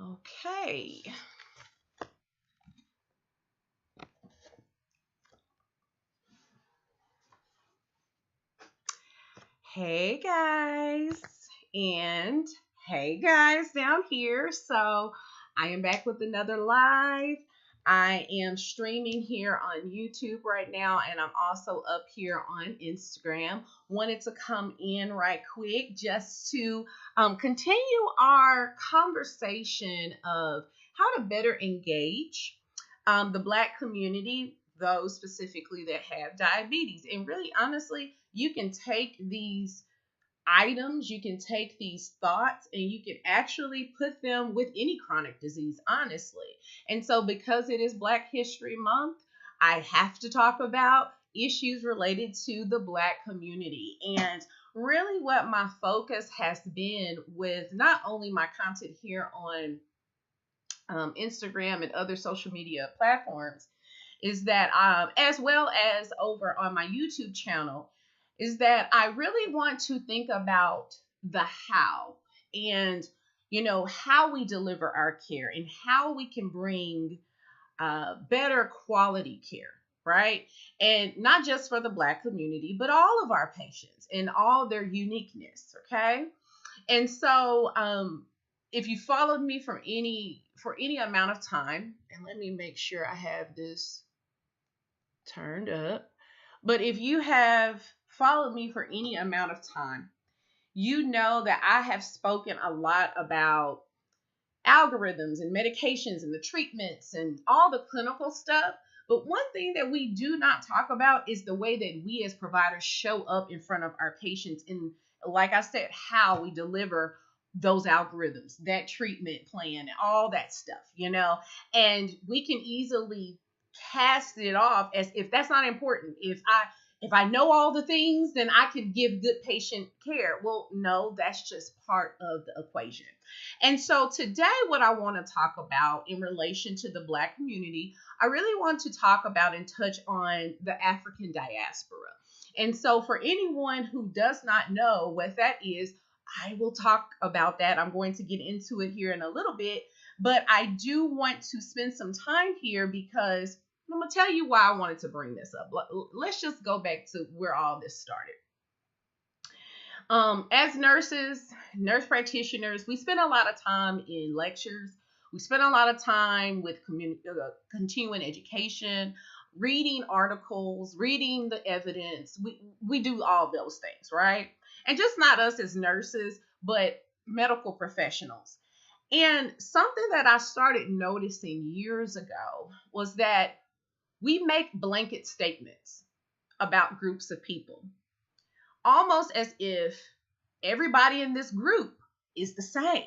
Okay. Hey guys, and hey guys down here. So I am back with another live. I am streaming here on YouTube right now, and I'm also up here on Instagram. Wanted to come in right quick just to continue our conversation of how to better engage the Black community, those specifically that have diabetes. And really, honestly, you can take these items, you can take these thoughts, and you can actually put them with any chronic disease, honestly. And so, because it is Black History Month, I have to talk about issues related to the Black community. And really, what my focus has been with not only my content here on Instagram and other social media platforms is that, as well as over on my YouTube channel, is that I really want to think about the how and, how we deliver our care and how we can bring better quality care, right? And not just for the Black community, but all of our patients and all their uniqueness, okay? And so, if you followed me for any amount of time, and let me make sure I have this turned up. But if you have followed me for any amount of time, you know that I have spoken a lot about algorithms and medications and the treatments and all the clinical stuff. But one thing that we do not talk about is the way that we as providers show up in front of our patients, and like I said, how we deliver those algorithms, that treatment plan, and all that stuff, and we can easily cast it off as if that's not important. If I know all the things, then I could give good patient care. Well, no, that's just part of the equation. And so today, what I want to talk about in relation to the Black community, I really want to talk about and touch on the African diaspora. And so for anyone who does not know what that is, I will talk about that. I'm going to get into it here in a little bit, but I do want to spend some time here because I'm going to tell you why I wanted to bring this up. Let's just go back to where all this started. As nurses, nurse practitioners, we spend a lot of time in lectures. We spend a lot of time with continuing education, reading articles, reading the evidence. We do all those things, right? And just not us as nurses, but medical professionals. And something that I started noticing years ago was that we make blanket statements about groups of people, almost as if everybody in this group is the same.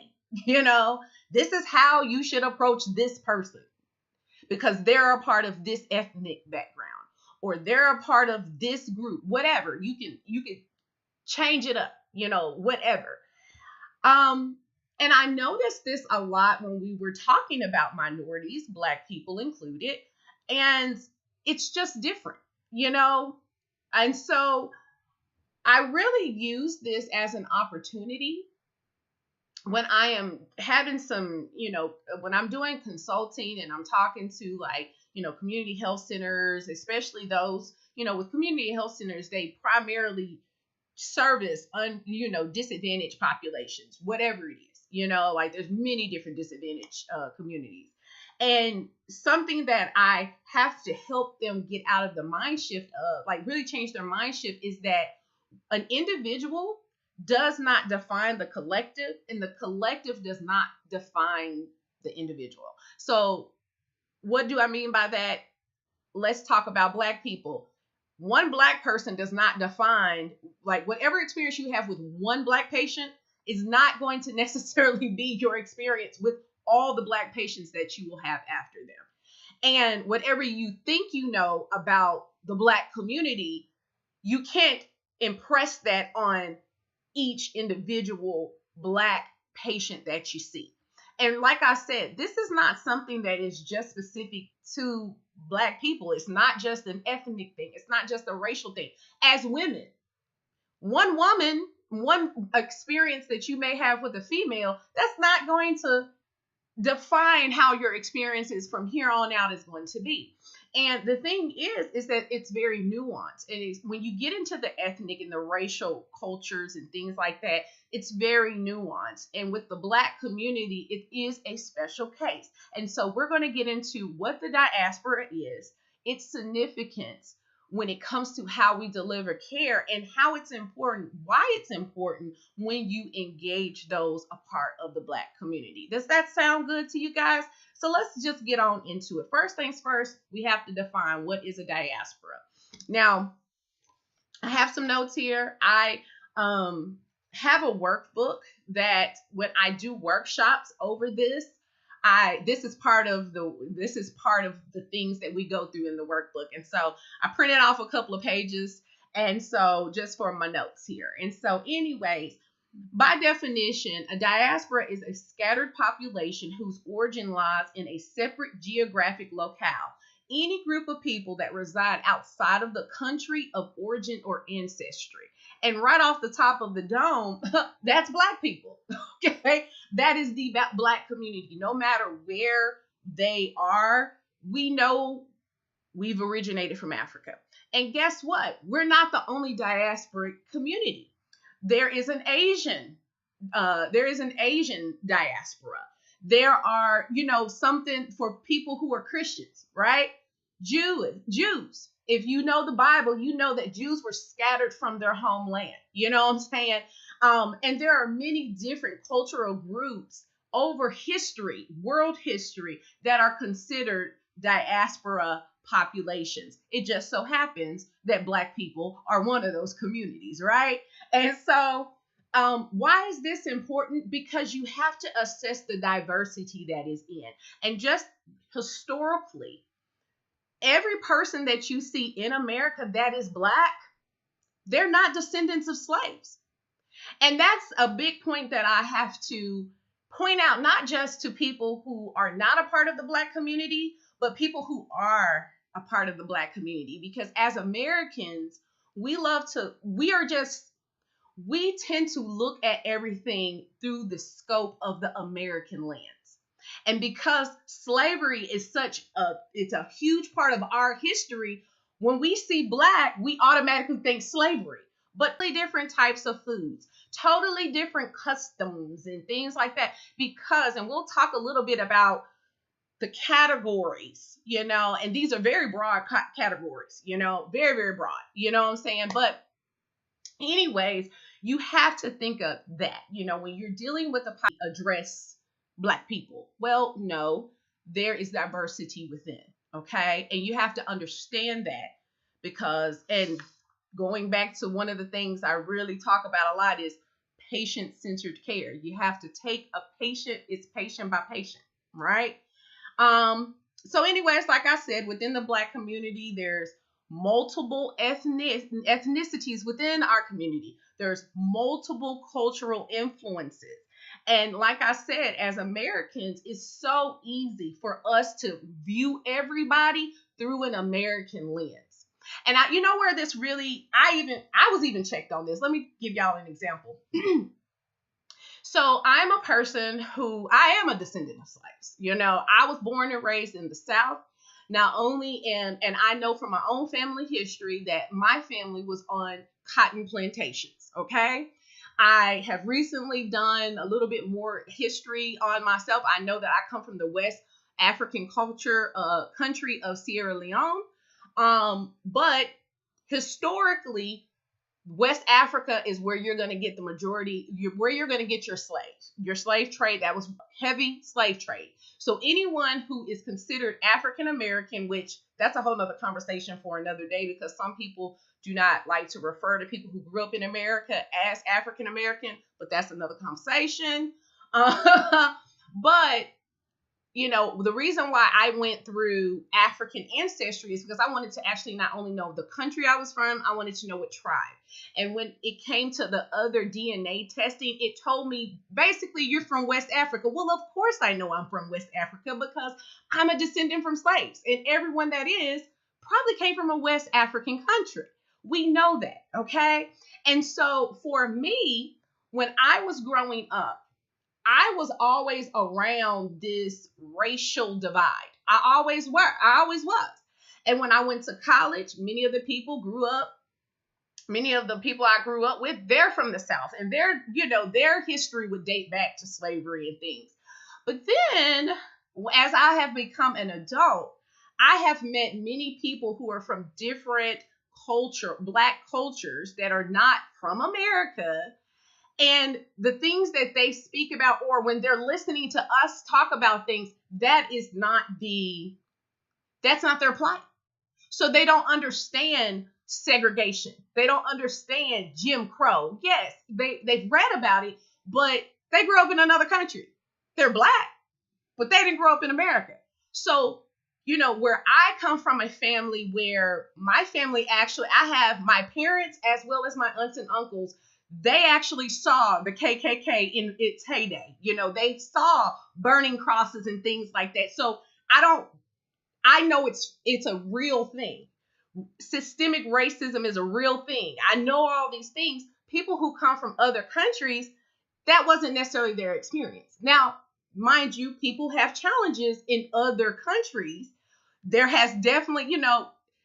This is how you should approach this person because they're a part of this ethnic background or they're a part of this group, whatever. You can change it up, whatever. And I noticed this a lot when we were talking about minorities, Black people included, and it's just different, And so I really use this as an opportunity when I am having some, when I'm doing consulting and I'm talking to community health centers, especially those, with community health centers, they primarily service disadvantaged populations, whatever it is, there's many different disadvantaged communities. And something that I have to help them get out of the mind shift of, really change their mind shift, is that an individual does not define the collective, and the collective does not define the individual. So what do I mean by that? Let's talk about Black people. One Black person does not define, whatever experience you have with one Black patient is not going to necessarily be your experience with all the Black patients that you will have after them. And whatever you think you know about the Black community, you can't impress that on each individual Black patient that you see. And like I said, this is not something that is just specific to Black people. It's not just an ethnic thing. It's not just a racial thing. As women, one experience that you may have with a female, that's not going to define how your experiences from here on out is going to be. And the thing is that it's very nuanced. And it's, when you get into the ethnic and the racial cultures and things like that, it's very nuanced. And with the Black community, it is a special case. And so we're going to get into what the diaspora is, its significance when it comes to how we deliver care, and how it's important, why it's important when you engage those a part of the Black community. Does that sound good to you guys? So let's just get on into it. First things first, we have to define what is a diaspora. Now, I have some notes here. I have a workbook that when I do workshops over this, this is part of the things that we go through in the workbook. And so I printed off a couple of pages, and so just for my notes here. And so anyways, by definition, a diaspora is a scattered population whose origin lies in a separate geographic locale. Any group of people that reside outside of the country of origin or ancestry. And right off the top of the dome, that's Black people. Okay, that is the Black community. No matter where they are, we know we've originated from Africa. And guess what? We're not the only diasporic community. There is an Asian diaspora. There are, something for people who are Christians, right? Jews. If you know the Bible, you know that Jews were scattered from their homeland. You know what I'm saying? And there are many different cultural groups over history, world history, that are considered diaspora populations. It just so happens that Black people are one of those communities, right? And so why is this important? Because you have to assess the diversity that is in. And just historically, every person that you see in America that is Black, they're not descendants of slaves. And that's a big point that I have to point out, not just to people who are not a part of the Black community, but people who are a part of the Black community. Because as Americans, we tend to look at everything through the scope of the American lens. And because slavery is it's a huge part of our history, when we see Black, we automatically think slavery. But totally different types of foods, totally different customs and things like that. And we'll talk a little bit about the categories, and these are very broad categories, very, very broad, you know what I'm saying? But anyways, you have to think of that, when you're dealing with address Black people. Well, no, there is diversity within, okay? And you have to understand that and going back to one of the things I really talk about a lot is patient-centered care. You have to take a patient, it's patient by patient, right? So anyways, like I said, within the Black community, there's multiple ethnicities within our community. There's multiple cultural influences. And like I said, as Americans, it's so easy for us to view everybody through an American lens. And where this really, I was even checked on this. Let me give y'all an example. So I'm a person I am a descendant of slaves. I was born and raised in the South. Not only and I know from my own family history that my family was on cotton plantations, okay? I have recently done a little bit more history on myself. I know that I come from the West African country of Sierra Leone. But historically, West Africa is where you're going to get the majority, where you're going to get your slaves. Your slave trade, that was heavy slave trade. So anyone who is considered African American, which that's a whole nother conversation for another day, because some people do not like to refer to people who grew up in America as African American, but that's another conversation. But the reason why I went through African ancestry is because I wanted to actually not only know the country I was from, I wanted to know what tribe. And when it came to the other DNA testing, it told me, basically, you're from West Africa. Well, of course I know I'm from West Africa because I'm a descendant from slaves. And everyone that is probably came from a West African country. We know that, okay? And so for me, when I was growing up, I was always around this racial divide. I always was. And when I went to college, many of the people I grew up with, they're from the South, and their history would date back to slavery and things. But then, as I have become an adult, I have met many people who are from different Black cultures that are not from America. And the things that they speak about, or when they're listening to us talk about things, that's not their plight. So they don't understand segregation. They don't understand Jim Crow. Yes, they've read about it, but they grew up in another country. They're Black, but they didn't grow up in America. So, where I come from, a family where my family I have my parents as well as my aunts and uncles, they actually saw the KKK in its heyday. They saw burning crosses and things like that. So I know it's a real thing. Systemic racism is a real thing. I know all these things. People who come from other countries, that wasn't necessarily their experience. Now, mind you, people have challenges in other countries. There has definitely,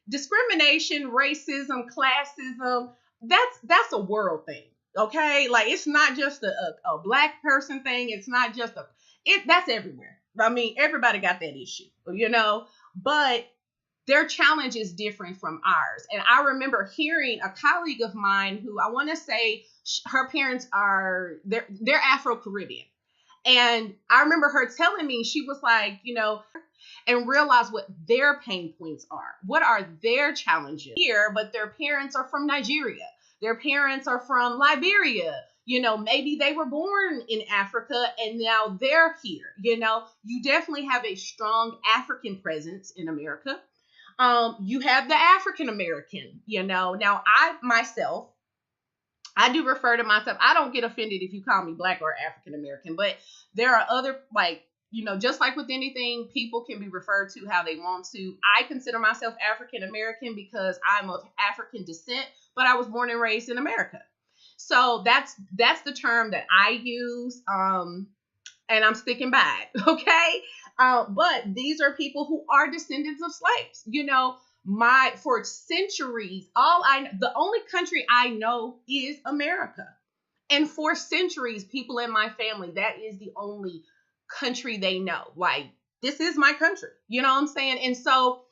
discrimination, racism, classism. That's a world thing. Okay, like it's not just a Black person thing. It's not just that's everywhere. I mean, everybody got that issue, but their challenge is different from ours. And I remember hearing a colleague of mine who, I want to say her parents they're Afro Caribbean. And I remember her telling me, she was like, and realize what their pain points are. What are their challenges here? But their parents are from Nigeria. Their parents are from Liberia. Maybe they were born in Africa and now they're here. You definitely have a strong African presence in America. You have the African American, Now, I do refer to myself. I don't get offended if you call me Black or African American, but there are other, just like with anything, people can be referred to how they want to. I consider myself African American because I'm of African descent, but I was born and raised in America. So that's the term that I use, and I'm sticking by it, okay? But these are people who are descendants of slaves. For centuries, the only country I know is America. And for centuries, people in my family, that is the only country they know. Like, this is my country. You know what I'm saying? And so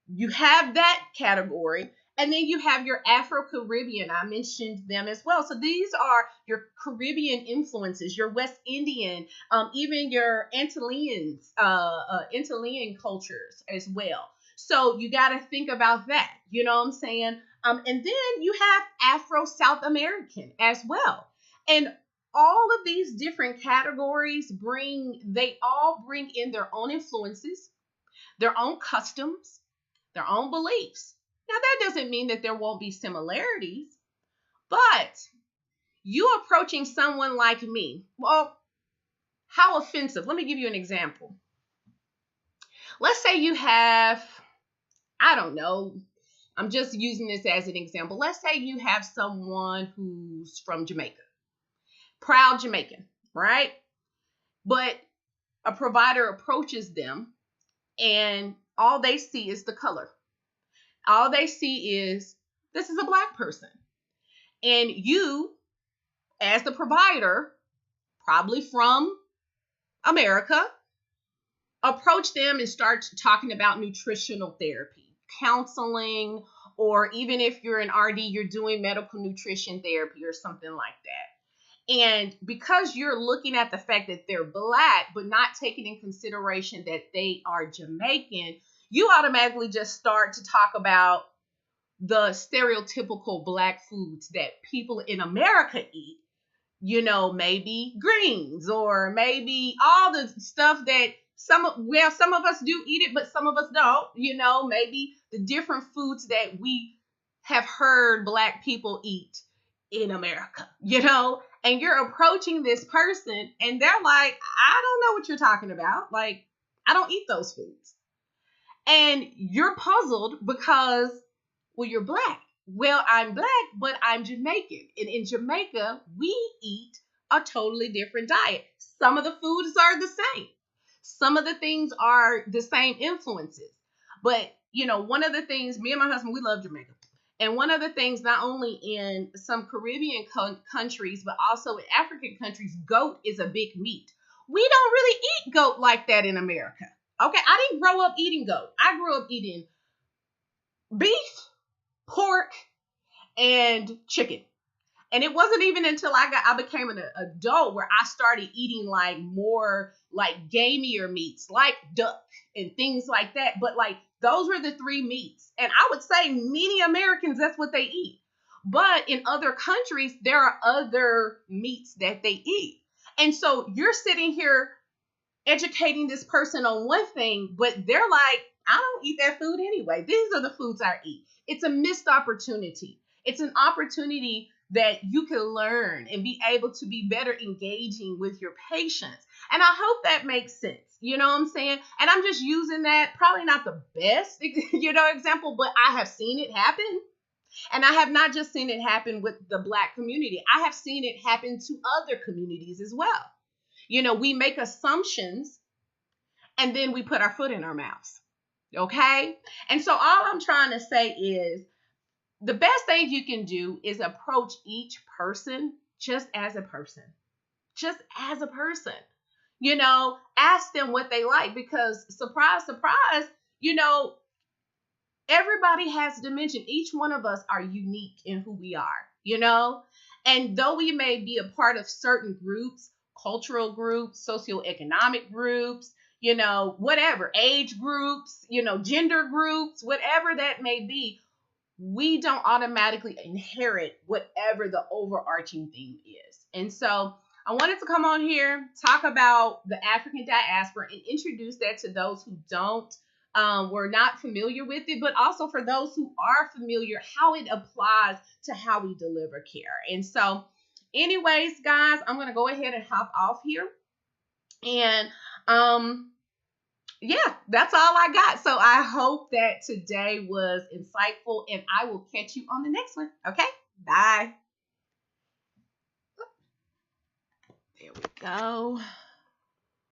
you have that category. And then you have your Afro Caribbean. I mentioned them as well. So these are your Caribbean influences, your West Indian, even your Antillean cultures as well. So you got to think about that. You know what I'm saying? And then you have Afro South American as well. And all of these different categories all bring in their own influences, their own customs, their own beliefs. Now, that doesn't mean that there won't be similarities, but you approaching someone like me, well, how offensive? Let me give you an example. Let's say you have, I don't know, I'm just using this as an example. Let's say you have someone who's from Jamaica, proud Jamaican, right? But a provider approaches them and all they see is the color. All they see is, this is a Black person. And you, as the provider, probably from America, approach them and start talking about nutritional therapy, counseling, or even if you're an RD, you're doing medical nutrition therapy or something like that. And because you're looking at the fact that they're Black, but not taking in consideration that they are Jamaican, you automatically just start to talk about the stereotypical Black foods that people in America eat. Maybe greens, or maybe all the stuff that some of us do eat it, but some of us don't. Maybe the different foods that we have heard Black people eat in America, and you're approaching this person and they're like, I don't know what you're talking about. Like, I don't eat those foods. And you're puzzled because, well, you're Black. Well, I'm Black, but I'm Jamaican. And in Jamaica, we eat a totally different diet. Some of the foods are the same. Some of the things are the same influences. But, one of the things, me and my husband, we love Jamaica. And one of the things, not only in some Caribbean countries, but also in African countries, goat is a big meat. We don't really eat goat like that in America. Okay, I didn't grow up eating goat. I grew up eating beef, pork, and chicken. And it wasn't even until I became an adult where I started eating like more like gamier meats, like duck and things like that. But like those were the three meats. And I would say many Americans, that's what they eat. But in other countries, there are other meats that they eat. And so you're sitting here educating this person on one thing, but they're like, I don't eat that food anyway. These are the foods I eat. It's a missed opportunity. It's an opportunity that you can learn and be able to be better engaging with your patients. And I hope that makes sense. You know what I'm saying? And I'm just using that, probably not the best, example, but I have seen it happen. And I have not just seen it happen with the Black community. I have seen it happen to other communities as well. We make assumptions and then we put our foot in our mouths. Okay? And so all I'm trying to say is the best thing you can do is approach each person just as a person. Just as a person. Ask them what they like because surprise, surprise, everybody has dimension. Each one of us are unique in who we are, And though we may be a part of certain groups, cultural groups, socioeconomic groups, whatever, age groups, gender groups, whatever that may be, we don't automatically inherit whatever the overarching theme is. And so I wanted to come on here, talk about the African diaspora and introduce that to those who were not familiar with it, but also for those who are familiar, how it applies to how we deliver care. And so anyways, guys, I'm going to go ahead and hop off here. And yeah, that's all I got. So I hope that today was insightful and I will catch you on the next one. Okay, bye. There we go.